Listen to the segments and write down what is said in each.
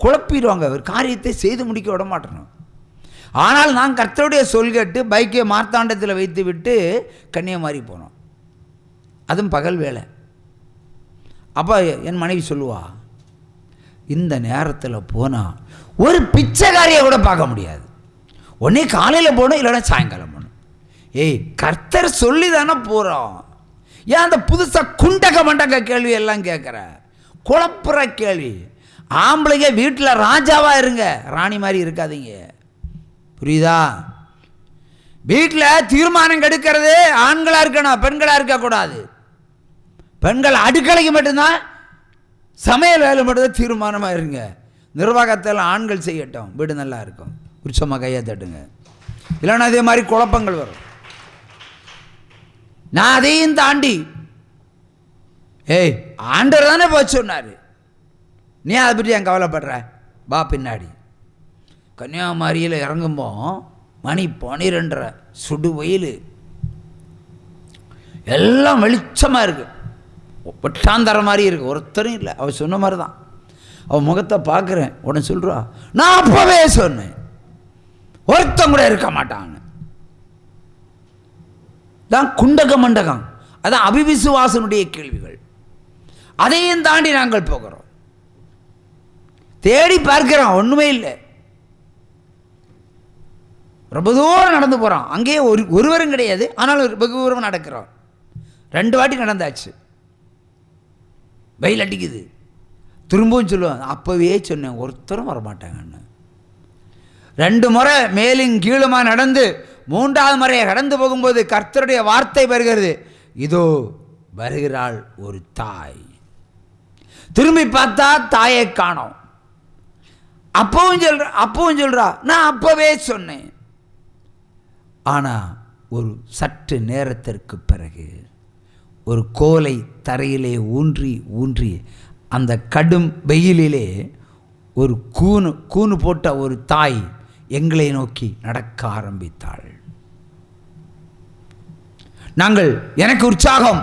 குழப்பிடுவாங்க, ஒரு காரியத்தை செய்து முடிக்க விட மாட்டேன். ஆனால் நான் கர்த்தருடைய சொல் கேட்டு பைக்கை மார்த்தாண்டத்தில் வைத்து விட்டு கன்னியாகுமரி போனோம். அதுவும் பகல் வேலை. அப்போ என் மனைவி சொல்லுவா, இந்த நேரத்தில் போனால் ஒரு பிச்சைக்காரியை கூட பார்க்க முடியாது, உடனே காலையில் போகணும் இல்லைன்னா சாயங்காலம் போகணும். ஏய், கர்த்தர் சொல்லி தானே போகிறோம், ஏன் அந்த புதுசாக குண்டக மண்டக கேள்வி எல்லாம் கேட்குற, குழப்புற கேள்வி? ஆம்பளைங்க வீட்டில் ராஜாவாக இருங்க, ராணி மாதிரி இருக்காதீங்க, புரியுதா? வீட்டில் தீர்மானம் கெடுக்கிறது ஆண்களாக இருக்கணும், பெண்களாக இருக்கக்கூடாது. பெண்கள் அடுக்கலைக்கு மட்டும்தான், சமையல் வேலை மட்டும்தான் தீர்மானமாக இருங்க. நிர்வாகத்தில் ஆண்கள் செய்யட்டும், வீடு நல்லா இருக்கும். உற்சமாக கையை தட்டுங்க, இல்லைன்னா அதே மாதிரி குழப்பங்கள் வரும். நான் அதையும் தாண்டி, ஏய் ஆண்டவர் தானே போய் சொன்னார், நீ அதை பற்றி என் கவலைப்படுற, வா பின்னாடி. கன்னியாகுமரியில் இறங்கும்போ மணி 12:30, சுடு வெயில், எல்லாம் வெளிச்சமாக இருக்குது, வெட்டாந்தர மாதிரி இருக்குது, ஒருத்தரும் இல்லை. அவள் சொன்ன மாதிரி தான். அவள் முகத்தை பார்க்குறேன், உடனே சொல்கிறா, நான் அப்போவே சொன்னேன் ஒருத்தன் கூட இருக்க மாட்டாங்க. தான் குண்டக மண்டகம், அதான் அபிவிசுவாசனுடைய கேள்விகள். அதையும் தாண்டி நாங்கள் போகிறோம், தேடி பார்க்கிறோம், ஒன்றுமே இல்லை. ரொம்ப தூரம் நடந்து போகிறோம், அங்கேயே ஒருவரும் கிடையாது, ஆனால் வெகு தூரம் நடக்கிறோம். 2 வாட்டி நடந்தாச்சு, வெயில் அடிக்குது. திரும்பவும் சொல்லுவாங்க, அப்போவே சொன்னேன் ஒருத்தரும் வரமாட்டாங்கன்னு. 2 முறை மேலும் கீழுமா நடந்து 3வது முறையை கடந்து போகும்போது கர்த்தருடைய வார்த்தை வருகிறது, இதோ வருகிறாள் ஒரு தாய். திரும்பி பார்த்தா தாயை காணோம். அப்பவும் சொல்றா, நான் அப்பவே சொன்னேன். ஆனால் ஒரு சற்று நேரத்திற்கு பிறகு ஒரு கோலை தரையிலே ஊன்றி ஊன்றி அந்த கடும் வெயிலிலே ஒரு கூனு போட்ட ஒரு தாய் எங்களை நோக்கி நடக்க ஆரம்பித்தாள். நாங்கள், எனக்கு உற்சாகம்,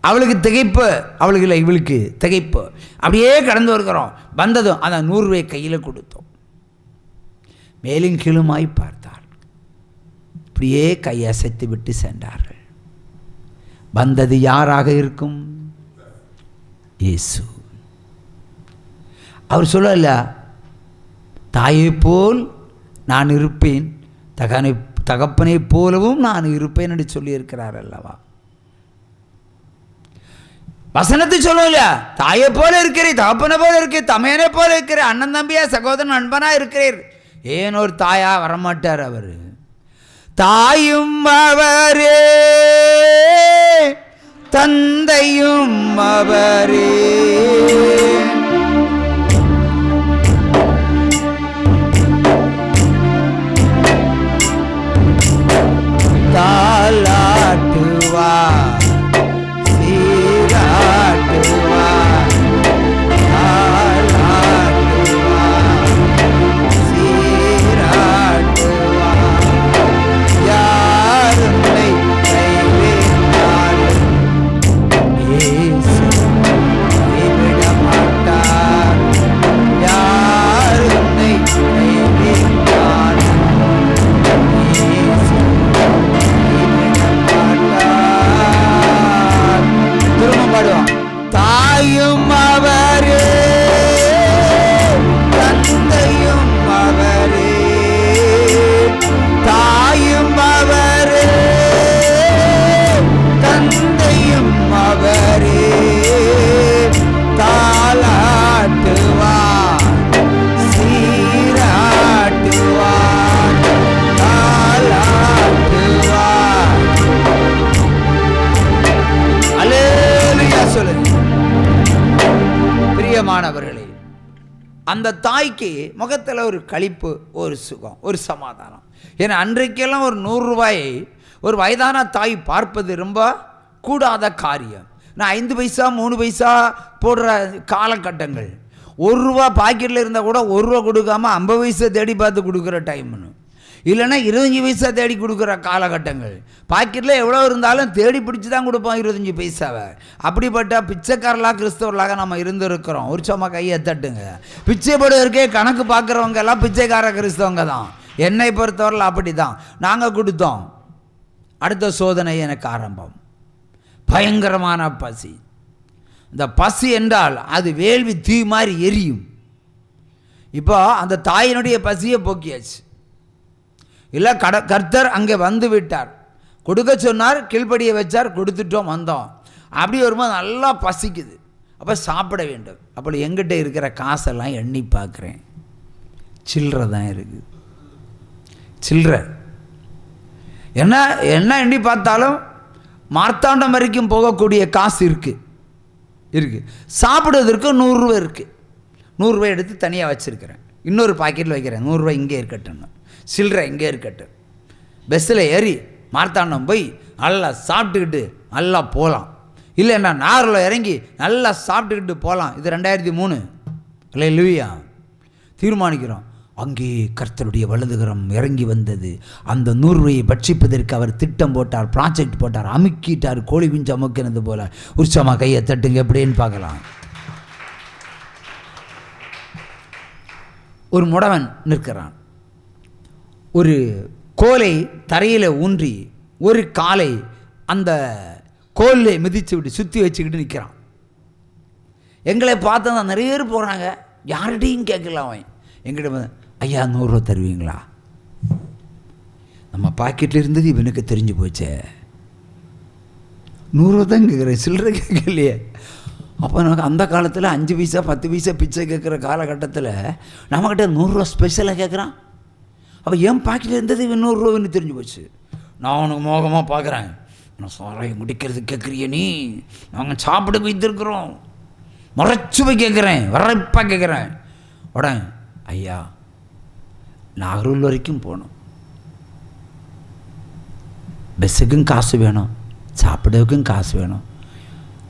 அவளுக்கு திகைப்பு, அவளுக்கு இல்லை இவளுக்கு திகைப்பு. அப்படியே கடந்து வருகிறோம். வந்ததும் அந்த 100 ரூபாய் கையில் கொடுத்தோம். மேலும் கீழுமாய் பார்த்தாள், அப்படியே கையசைத்து விட்டு சென்றார்கள். வந்தது யாராக இருக்கும்? இயேசு. அவர் சொல்லல, தாயை போல் நான் இருப்பேன், தகப்பனை போலவும் நான் இருப்பேன் என்று சொல்லியிருக்கிறார் அல்லவா? வசனத்தை சொல்லல, தாயை போல இருக்கிறீர், தகப்பனை போல இருக்கிறீர், தமையனை போல இருக்கிறீர், அண்ணன் தம்பியா சகோதரன் நண்பனா இருக்கிறீர். ஏன் ஒரு தாயா வரமாட்டார் அவர்? தாயும் அவரே, தந்தையும் அவரே, தாலாட்டுவார், சீராட்டுவார், தாலாட்டுவார், சீராட்டுவார். யாருமை கைவிட்டாலும் இயேசு கைவிட மாட்டார். யாருமை கைவிட்டாலும் இயேசு கைவிட மாட்டார். திரும்ப பாடுவான். தாயும் அவரே, தந்தையும் அவரே, தாயும் அவரே, தந்தையும் அவரே, தாலாட்டுவார், சீராட்டுவார், தாலாட்டுவார். அல்லேலூயா சொல்லுங்க. பிரியமானவர்களே, அந்த தாய்க்கு முகத்தில் ஒரு களிப்பு, ஒரு சுகம், ஒரு சமாதானம். ஏன்னா அன்றைக்கெல்லாம் ஒரு 100 ரூபாயை ஒரு வயதான தாய் பார்ப்பது ரொம்ப கூடாத காரியம். நான் 5 பைசா 3 பைசா போடுற காலகட்டங்கள். 1 ரூபா பாக்கெட்டில் இருந்தால் கூட 1 ரூபா கொடுக்காம 50 பைசா தேடி பார்த்து கொடுக்குற டைம்னு. இல்லைன்னா 25 பைசா தேடி கொடுக்குற காலகட்டங்கள். பாக்கெட்டில் எவ்வளோ இருந்தாலும் தேடி பிடிச்சி தான் கொடுப்போம் 25 பைசாவை. அப்படிப்பட்ட பிச்சைக்காரலாக கிறிஸ்தவர்களாக நம்ம இருந்திருக்கிறோம். உற்சவமாக கையை தட்டுங்க. பிச்சை போடுவதற்கே கணக்கு பார்க்குறவங்க எல்லாம் பிச்சைக்கார கிறிஸ்தவங்க தான். என்னை பொறுத்தவரையில் அப்படி தான். நாங்கள் கொடுத்தோம். அடுத்த சோதனை எனக்கு ஆரம்பம். பயங்கரமான பசி. இந்த பசி என்றால் அது வேள்வி தீ மாதிரி எரியும். இப்போ அந்த தாயினுடைய பசியை போக்கியாச்சு. இல்லை கர்த்தர் அங்கே வந்து விட்டார், கொடுக்க சொன்னார், கீழ்ப்படியை வச்சார், கொடுத்துட்டோம், வந்தோம். அப்படி வரும்போது நல்லா பசிக்குது. அப்போ சாப்பிட வேண்டும். அப்படி எங்கிட்ட இருக்கிற காசெல்லாம் எண்ணி பார்க்குறேன், சில்லறை தான் இருக்குது. சில்லறை என்ன என்ன எண்ணி பார்த்தாலும் மார்த்தாண்டம் வரைக்கும் போகக்கூடிய காசு இருக்குது. சாப்பிடுவதற்கு 100 ரூபா இருக்குது. 100 ரூபாய் எடுத்து தனியாக வச்சுருக்கிறேன். இன்னொரு பாக்கெட்டில் வைக்கிறேன். 100 ரூபாய் இங்கே இருக்கட்டும்னு, சில்லறை இங்கே இருக்கட்டும். பஸ்ஸில் ஏறி மார்த்தாண்டம் போய் நல்லா சாப்பிட்டுக்கிட்டு நல்லா போகலாம். இல்லைன்னா நாரில் இறங்கி நல்லா சாப்பிட்டுக்கிட்டு போகலாம். இது 2003 இல்லை லூயா தீர்மானிக்கிறோம். அங்கே கர்த்தருடைய வலதுகரம் இறங்கி வந்தது. அந்த 100 ரூபாயை பட்சிப்பதற்கு அவர் திட்டம் போட்டார், ப்ராஜெக்ட் போட்டார், அமுக்கிட்டார். கோழி குஞ்சு அமுக்கினது போல. உற்சவமாக கையை தட்டுங்க எப்படின்னு பார்க்கலாம். ஒரு முடவன் நிற்கிறான். ஒரு கோலை தரையில் ஊன்றி ஒரு காலை அந்த கோலில் மிதித்து விட்டு சுற்றி வச்சுக்கிட்டு நிற்கிறான். எங்களை பார்த்தா நிறைய பேர் போகிறாங்க. யார்கிட்டையும் கேட்கலாம். அவன் எங்கிட்ட, ஐயா 100 ரூபா தருவீங்களா? நம்ம பாக்கெட்டில் இருந்தது இவனுக்கு தெரிஞ்சு போச்சே. 100 ரூபா தான் கேட்குறேன், சில்லறை கேட்கலையே. அப்போ நமக்கு அந்த காலத்தில் 5 பைசா 10 பைசா பிச்சை கேட்குற காலகட்டத்தில் நம்மக்கிட்ட 100 ரூபா ஸ்பெஷலாக கேட்குறான். அப்போ என் பாக்கெட்டில் இருந்தது இவன் 100 ரூபான்னு தெரிஞ்சு போச்சு. நான் அவனுக்கு மோகமாக பார்க்குறேன். நான் சாராயம் குடிக்கிறது கேட்குறிய நீ? நாங்கள் சாப்பிட வைத்திருக்கிறோம். முறைச்சு போய் கேட்குறேன், வரப்பாக கேட்குறேன். உடனே, ஐயா நாகூர் வரைக்கும் போகணும், பஸ்ஸுக்கும் காசு வேணும், சாப்பிடவுக்கும் காசு வேணும்.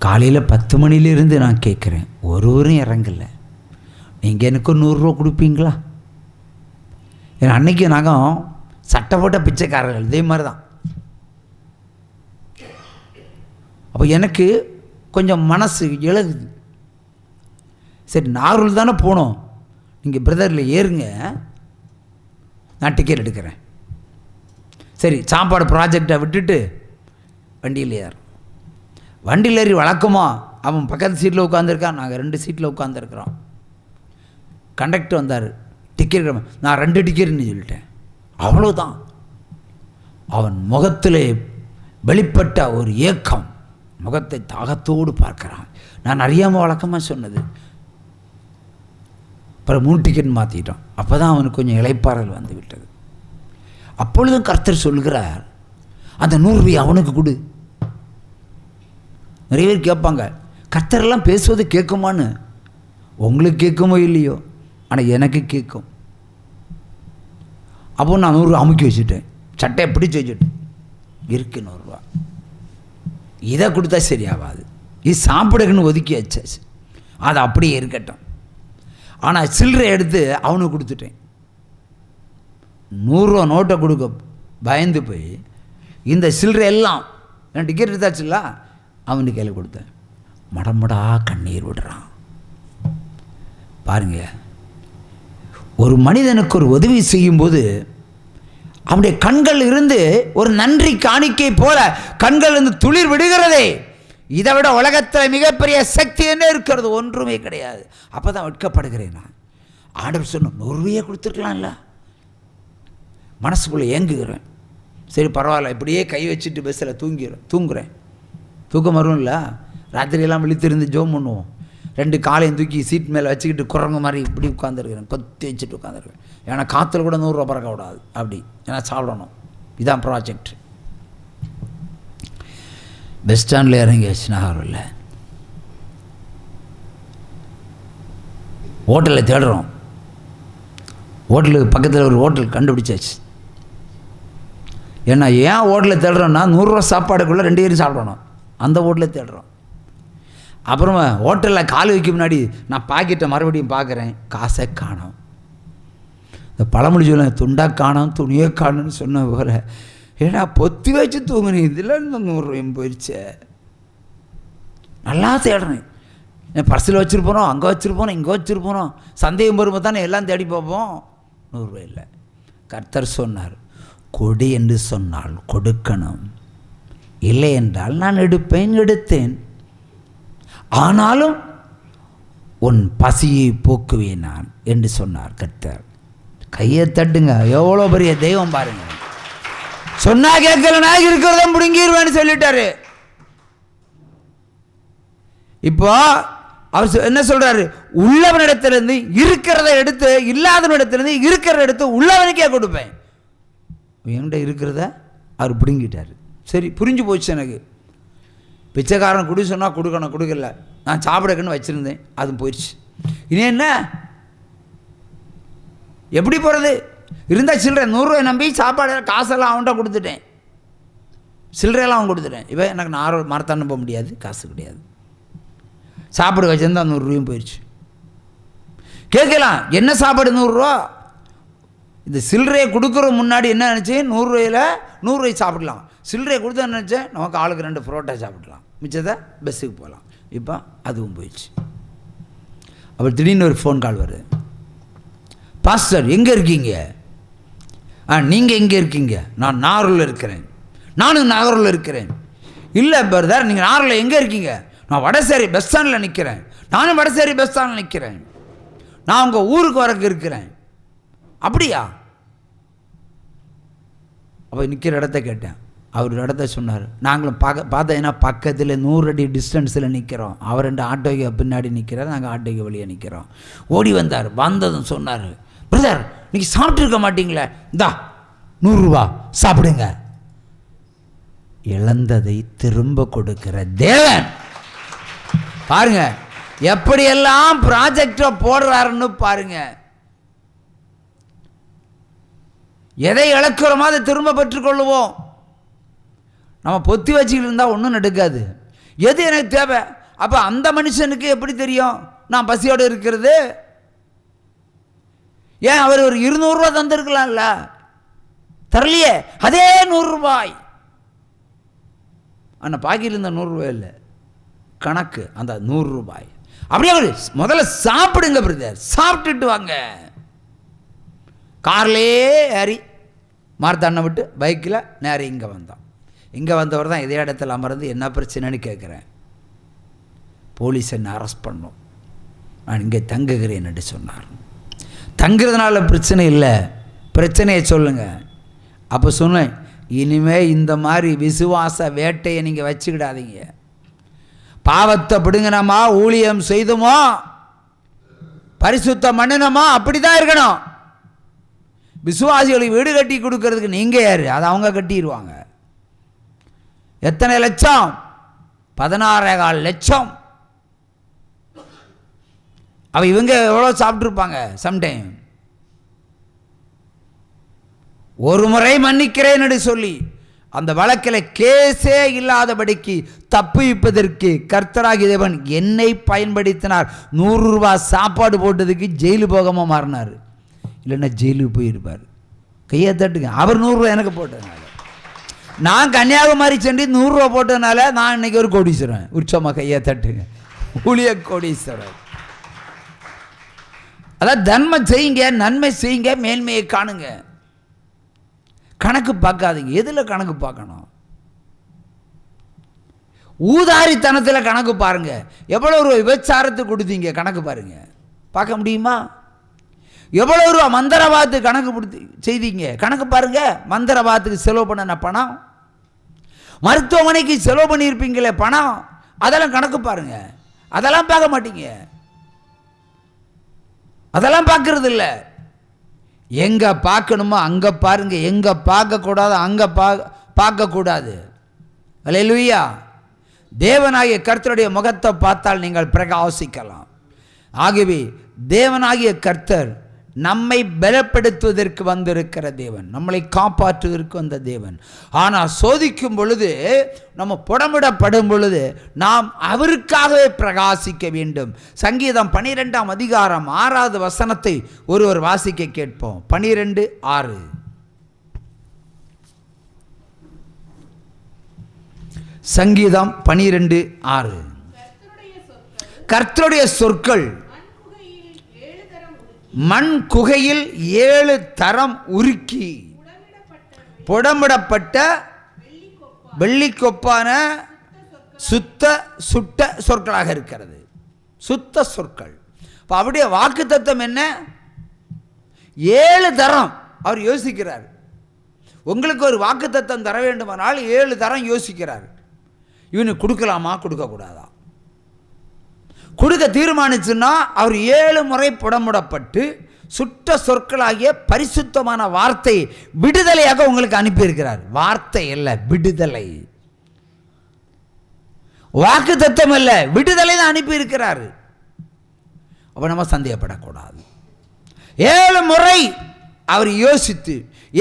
காலையில் 10 மணிலேருந்து நான் கேட்குறேன், ஒருவரும் இறங்கலை. நீங்கள் எனக்கு 100 ரூபா கொடுப்பீங்களா? ஏன்னா அன்றைக்கி நாங்கள் சட்டை போட்ட பிச்சைக்காரர்கள், இதே மாதிரி தான். அப்போ எனக்கு கொஞ்சம் மனசு இழகுது. சரி நாகூர் தானே போனோம், நீங்கள் பிரதரில் ஏறுங்க, நான் டிக்கெட் எடுக்கிறேன். சரி சாப்பாடு ப்ராஜெக்டை விட்டுட்டு வண்டியில் ஏறும். வண்டியில் ஏறி வழக்கமாக அவன் பக்கத்து சீட்டில் உட்காந்துருக்கான், நாங்கள் 2 சீட்டில் உட்காந்துருக்குறோம். கண்டக்டர் வந்தார், டிக்கெட் நான் 2 டிக்கெட்னு சொல்லிட்டேன். அவ்வளோதான். அவன் முகத்தில் வெளிப்பட்ட ஒரு ஏக்கம், முகத்தை தாகத்தோடு பார்க்குறான். நான் அறியாமல் வழக்கமாக சொன்னது. அப்புறம் 3 டிக்கெட் மாற்றிட்டோம். அப்போ தான் அவனுக்கு கொஞ்சம் இளைப்பாறல் வந்து விட்டது. அப்பொழுதும் கர்த்தர் சொல்கிறார், அந்த 100 ரூபாய் அவனுக்கு கொடு. நிறைய பேர் கேட்பாங்க, கர்த்தரெல்லாம் பேசுவது கேட்குமான்னு. உங்களுக்கு கேட்குமோ இல்லையோ, ஆனால் எனக்கு கேட்கும். அப்போ நான் 100 ரூபா அமுக்கி வச்சுட்டேன், சட்டையை பிடிச்சி வச்சுட்டேன். இருக்கு 100 ரூபா, இதை கொடுத்தா சரியாகாது, இது சாப்பிடுக்குன்னு ஒதுக்கி வச்சாச்சு, அது அப்படியே இருக்கட்டும். ஆனால் சில்லறை எடுத்து அவனுக்கு கொடுத்துட்டேன். 100 ரூபா நோட்டை கொடுக்க பயந்து போய் இந்த சில்லறை எல்லாம் நான் டிக்கெட் எடுத்தாச்சுல்ல அவனுக்கு கையில் கொடுத்தேன். மடமடா கண்ணீர் விடுறான். பாருங்க, ஒரு மனிதனுக்கு ஒரு உதவி செய்யும்போது அவனுடைய கண்கள் இருந்து ஒரு நன்றி காணிக்கை போல கண்கள் இருந்து துளிர் விடுகிறதே. இதை விட உலகத்தில் மிகப்பெரிய சக்தி என்ன இருக்கிறது? ஒன்றுமே கிடையாது. அப்போ தான் வெட்கப்படுகிறேன் நான். ஆண்டவர் சொன்ன 100 ரூபாயை கொடுத்துருக்கலாம்ல. மனசுக்குள்ளே ஏங்குகிறேன். சரி பரவாயில்ல, இப்படியே கை வச்சுட்டு பஸ்ஸில் தூங்குறேன். தூக்கம் வரும்ல, ராத்திரியெல்லாம் விழித்திருந்து ஜோம் பண்ணுவோம். 2 காலையும் தூக்கி சீட் மேலே வச்சுக்கிட்டு குரங்கு மாதிரி இப்படி உட்காந்துருக்கிறேன், கொத்தி வச்சுட்டு உட்காந்துருக்கேன். ஏன்னா காற்றுல கூட 100 ரூபா பறக்க விடாது, அப்படி ஏன்னா சாப்பிடணும். இதான் ப்ராஜெக்ட். பஸ் ஸ்டாண்டில் இறங்கியாச்சு நாகூரில். ஹோட்டலில் தேடுறோம். ஹோட்டலுக்கு பக்கத்தில் ஒரு ஹோட்டல் கண்டுபிடிச்சாச்சு. ஏன்னா ஏன் ஹோட்டலில் தேடுறோன்னா 100 ரூபா சாப்பாடுக்குள்ளே 2 பேரும் சாப்பிடணும். அந்த ஹோட்டலில் தேடுறோம். அப்புறமா ஹோட்டலில் கால் வைக்க முன்னாடி நான் பாக்கெட்டை மறுபடியும் பார்க்குறேன், காசை காணோம். இந்த பழமொழி சொல்ல துண்டா காணும் துணியை காணும்னு சொன்ன போல, ஏன்னா பொத்தி வச்சு தூங்குனேன், இதில் இந்த 100 ரூபாயும் போயிடுச்சே. நல்லா தேடுறேன், என் பர்ஸில் வச்சுருப்போனோம், அங்கே வச்சுருப்போனோம், இங்கே வச்சுருப்போனோம், சந்தேகம் வரும்போது தானே எல்லாம் தேடி பார்ப்போம். 100 ரூபாய் இல்லை. கர்த்தர் சொன்னார், கொடு என்று சொன்னால் கொடுக்கணும், இல்லை என்றால் நான் எடுத்தேன், ஆனாலும் உன் பசியை போக்குவேன் நான் என்று சொன்னார் கர்த்தர். கையை தட்டுங்க, எவ்வளோ பெரிய தெய்வம் பாருங்க. சொன்னா கேட்கலனா இருக்கிறத முடிங்கிடுவேன்னு சொல்லிட்டாரு. இப்போ அவர் என்ன சொல்றாரு, உள்ளவனிடத்திலிருந்து இருக்கிறத எடுத்து இல்லாதவனிடத்திலிருந்து இருக்கிறத எடுத்து உள்ளவனுக்கே கொடுப்பேன். என்கிட்ட இருக்கிறத அவர் பிடுங்கிட்டார். சரி, புரிஞ்சு போச்சு எனக்கு. பிச்சைக்காரன் குடி சொன்னால் கொடுக்கணும், கொடுக்கல. நான் சாப்பிடக்குன்னு வச்சுருந்தேன், அதுவும் போயிடுச்சு. இனி என்ன, எப்படி போகிறது? இருந்தால் சில்லறை 100 ரூபாய் நம்பி சாப்பாடு காசெல்லாம் அவன்கிட்ட கொடுத்துட்டேன், சில்லறையெல்லாம் அவன் கொடுத்துட்டேன். இப்போ எனக்கு நான் மரத்தாண்டு போக முடியாது, காசு கிடையாது. சாப்பாடு வச்சுருந்தா 100 ரூபாயும் போயிடுச்சு. கேட்கலாம், என்ன சாப்பாடு 100 ரூபா? இந்த சில்லறையை கொடுக்குற முன்னாடி என்ன நினச்சேன், 100 ரூபாயில் 100 ரூபாய் சாப்பிடலாம். சில்லறையை கொடுத்தா நினச்சேன், நமக்கு ஆளுக்கு 2 புரோட்டா சாப்பிடலாம், மிச்சத்தை பஸ்ஸுக்கு போகலாம். இப்போ அதுவும் போயிடுச்சு. அப்புறம் திடீர்னு ஒரு ஃபோன் கால் வருது, பாஸ்டர் எங்கே இருக்கீங்க? நீங்கள் எங்கே இருக்கீங்க? நான் நாகூரில் இருக்கிறேன். நானும் நாகூரில் இருக்கிறேன். இல்லை பிரதர், நீங்கள் நாகூரில் எங்கே இருக்கீங்க? நான் வடசேரி பஸ் ஸ்டாண்டில் நிற்கிறேன். நானும் வடசேரி பஸ் ஸ்டாண்டில் நிற்கிறேன். நான் உங்கள் ஊருக்கு வரக்கு இருக்கிறேன். அப்படியா? அப்போ நிற்கிற இடத்த கேட்டேன். அவர் இடத்த சொன்னார். நாங்களும் பார்த்தீங்கன்னா பக்கத்தில் 100 அடி டிஸ்டன்ஸில் நிற்கிறோம். அவர் 2 ஆட்டோக்கு பின்னாடி நிற்கிறார், நாங்கள் ஆட்டோக்கு வெளியே நிற்கிறோம். ஓடி வந்தார். வந்ததும் சொன்னார், பிரதர் நீங்கள் சாப்பிட்ருக்க மாட்டீங்களே, இந்தா 100 ரூபா சாப்பிடுங்க. இழந்ததை திரும்ப கொடுக்கிற தேவன் பாருங்க, எப்படியெல்லாம் ப்ராஜெக்டை போடுறாருன்னு பாருங்க. எதை இழக்கிறோமோ அதை திரும்ப பெற்றுக்கொள்ளுவோம். நம்ம பொத்தி வச்சுக்கிட்டு இருந்தால் ஒன்றும் நடக்காது. எது எனக்கு தேவை? அப்போ அந்த மனுஷனுக்கு எப்படி தெரியும் நான் பசியோடு இருக்கிறது? ஏன் அவர் ஒரு 200 ரூபா தந்திருக்கலாம்ல, தரலையே. அதே 100 ரூபாய் ஆனால் பாக்கியில் இருந்த 100 ரூபாய் இல்லை, கணக்கு அந்த 100 ரூபாய். அப்படியே அவர் முதல்ல சாப்பிடுங்க பிரதர், சாப்பிட்டுட்டு வாங்க. கார்லேயே ஏறி மார்த்தாண்டை விட்டு பைக்கில் நேரம் இங்கே வந்தோம். இங்கே வந்தவர் தான் இதே இடத்துல அமர்ந்து என்ன பிரச்சனைன்னு கேட்குறேன். போலீஸ் என்ன அரெஸ்ட் பண்ணோம், நான் இங்கே தங்குகிறேன் என்று சொன்னார். தங்குறதுனால பிரச்சனை இல்லை, பிரச்சனையை சொல்லுங்கள். அப்போ சொன்னேன், இனிமேல் இந்த மாதிரி விசுவாச வேட்டையை நீங்கள் வச்சுக்கிடாதீங்க. பாவத்தை பிடுங்கினோமா, ஊழியம் செய்தோமோ, பரிசுத்தம் பண்ணினோமா, அப்படி தான் இருக்கணும். விசுவாசிகளுக்கு வீடு கட்டி கொடுக்கறதுக்கு நீங்கள் யார்? அதை அவங்க கட்டிடுவாங்க. எத்தனை லட்சம்? 16.25 லட்சம். அவ இவங்க எவ்வளோ சாப்பிட்ருப்பாங்க? சம்டைம் ஒரு முறை மன்னிக்கிறேன் என்று சொல்லி அந்த வழக்கில் கேஸே இல்லாதபடிக்கு தப்பிப்பதற்கு கர்த்தராகிய தேவன் என்னை பயன்படுத்தினார். 100 ரூபாய் சாப்பாடு போட்டதுக்கு ஜெயிலு போகாமல் மாறினார். இல்லைன்னா ஜெயிலுக்கு போயிருப்பார். கையை தட்டுங்க. அவர் 100 ரூபா எனக்கு போட்டதுனால, நான் கன்னியாகுமரி சென்று 100 ரூபா போட்டதுனால நான் இன்னைக்கு ஒரு கோடீஸ்வரன். உற்சவமாக கையை தட்டுங்க. ஊழிய கோடீஸ்வரன். அதான் தர்மம் செய்யுங்க, நன்மை செய்யுங்க, மேன்மையை காணுங்க. கணக்கு பார்க்காதீங்க. எதில் கணக்கு பார்க்கணும்? ஊதாரித்தனத்தில் கணக்கு பாருங்க. எவ்வளோ ரூபா விபச்சாரத்துக்கு கொடுத்தீங்க கணக்கு பாருங்க, பார்க்க முடியுமா? எவ்வளோ ரூபா மந்திரவாதத்துக்கு கணக்கு செய்தீங்க கணக்கு பாருங்க. மந்திரவாதத்துக்கு செலவு பண்ண பணம், மருத்துவமனைக்கு செலவு பண்ணியிருப்பீங்களே பணம், அதெல்லாம் கணக்கு பாருங்க. அதெல்லாம் பார்க்க மாட்டீங்க, அதெல்லாம் பார்க்கறது இல்லை. எங்க பார்க்கணுமோ அங்கே பாருங்க, எங்க பார்க்கக்கூடாது அங்கே பார்க்கக்கூடாது. அல்லேலூயா. தேவனாகிய கர்த்தருடைய முகத்தை பார்த்தால் நீங்கள் பிரகாசிக்கலாம். ஆகவே தேவனாகிய கர்த்தர் நம்மை பலப்படுத்துவதற்கு வந்திருக்கிற தேவன், நம்மளை காப்பாற்றுவதற்கு வந்த தேவன். ஆனால் சோதிக்கும் பொழுது, நம்ம புடமிடப்படும் பொழுது நாம் அவருக்காகவே பிரகாசிக்க வேண்டும். சங்கீதம் 12ஆம் அதிகாரம் 6வது வசனத்தை ஒருவர் வாசிக்க கேட்போம். 12:6. சங்கீதம் 12:6. கர்த்தருடைய சொற்கள் மண் குகையில் 7 தரம் உருக்கி புடமிடப்பட்ட வெள்ளிக்கொப்பான சுட்ட சொற்களாக இருக்கிறது. சுத்த சொற்கள். இப்போ அப்படியே வாக்கு தத்தம் என்ன? 7 தரம் அவர் யோசிக்கிறார். உங்களுக்கு ஒரு வாக்கு தத்தம் தர வேண்டுமானால் 7 தரம் யோசிக்கிறார். இவனுக்கு கொடுக்கலாமா கொடுக்கக்கூடாதா? கொடுக்க தீர்மானிச்சுன்னா அவர் 7 முறை புடமுடப்பட்டு சுட்ட சொற்களாகிய பரிசுத்தமான வார்த்தை விடுதலையாக உங்களுக்கு அனுப்பியிருக்கிறார். வார்த்தை அல்ல, விடுதலை. வாக்கு தத்தம் அல்ல, விடுதலை தான் அனுப்பியிருக்கிறார். அப்ப நம்ம சந்தேகப்படக்கூடாது. 7 முறை அவர் யோசித்து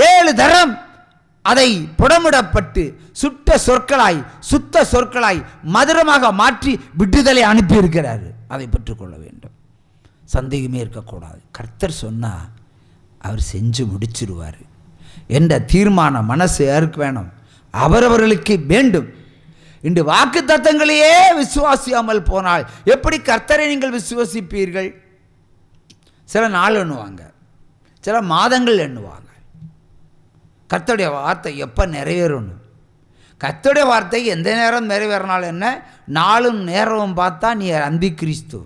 7 தரம் அதை புடமிடப்பட்டு சுட்ட சொற்களாய் சுத்த சொற்களாய் மதுரமாக மாற்றி விடுதலை அனுப்பியிருக்கிறார். அதை பெற்றுக்கொள்ள வேண்டும், சந்தேகமே இருக்கக்கூடாது. கர்த்தர் சொன்னால் அவர் செஞ்சு முடிச்சிருவார் என்ற தீர்மான மனசு யாருக்கு வேணும்? அவரவர்களுக்கு வேண்டும். இன்று வாக்கு தத்தங்களையே விசுவாசியாமல் போனால் எப்படி கர்த்தரை நீங்கள் விசுவாசிப்பீர்கள்? சில நாள் எண்ணுவாங்க, சில மாதங்கள் எண்ணுவாங்க. கர்த்தருடைய வார்த்தை எப்போ நிறைவேறணும்? கர்த்தருடைய வார்த்தை எந்த நேரம் நிறைவேறினாலும் என்ன, நாளும் நேரமும் பார்த்தா நீ அந்தி கிறிஸ்து.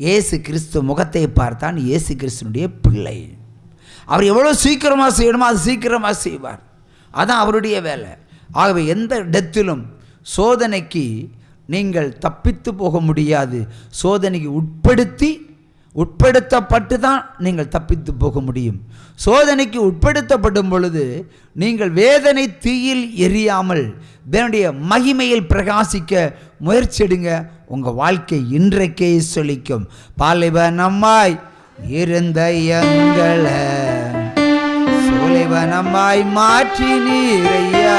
இயேசு கிறிஸ்து முகத்தை பார்த்தா நீ இயேசு கிறிஸ்துனுடைய பிள்ளை. அவர் எவ்வளோ சீக்கிரமாக செய்யணுமோ அது சீக்கிரமாக செய்வார். அதான் அவருடைய வேலை. ஆகவே எந்த இடத்திலும் சோதனைக்கு நீங்கள் தப்பித்து போக முடியாது. சோதனைக்கு உட்படுத்தப்பட்டு தான் நீங்கள் தப்பித்து போக முடியும். சோதனைக்கு உட்படுத்தப்படும் பொழுது நீங்கள் வேதனை தீயில் எரியாமல் தேவனுடைய மகிமையில் பிரகாசிக்க முயற்சிடுங்க. உங்கள் வாழ்க்கை இன்றைக்கே சொல்லிக்கும். பாலைவனமாய் இருந்த எங்களை சோலைவனமாய் மாற்றி நீரையா.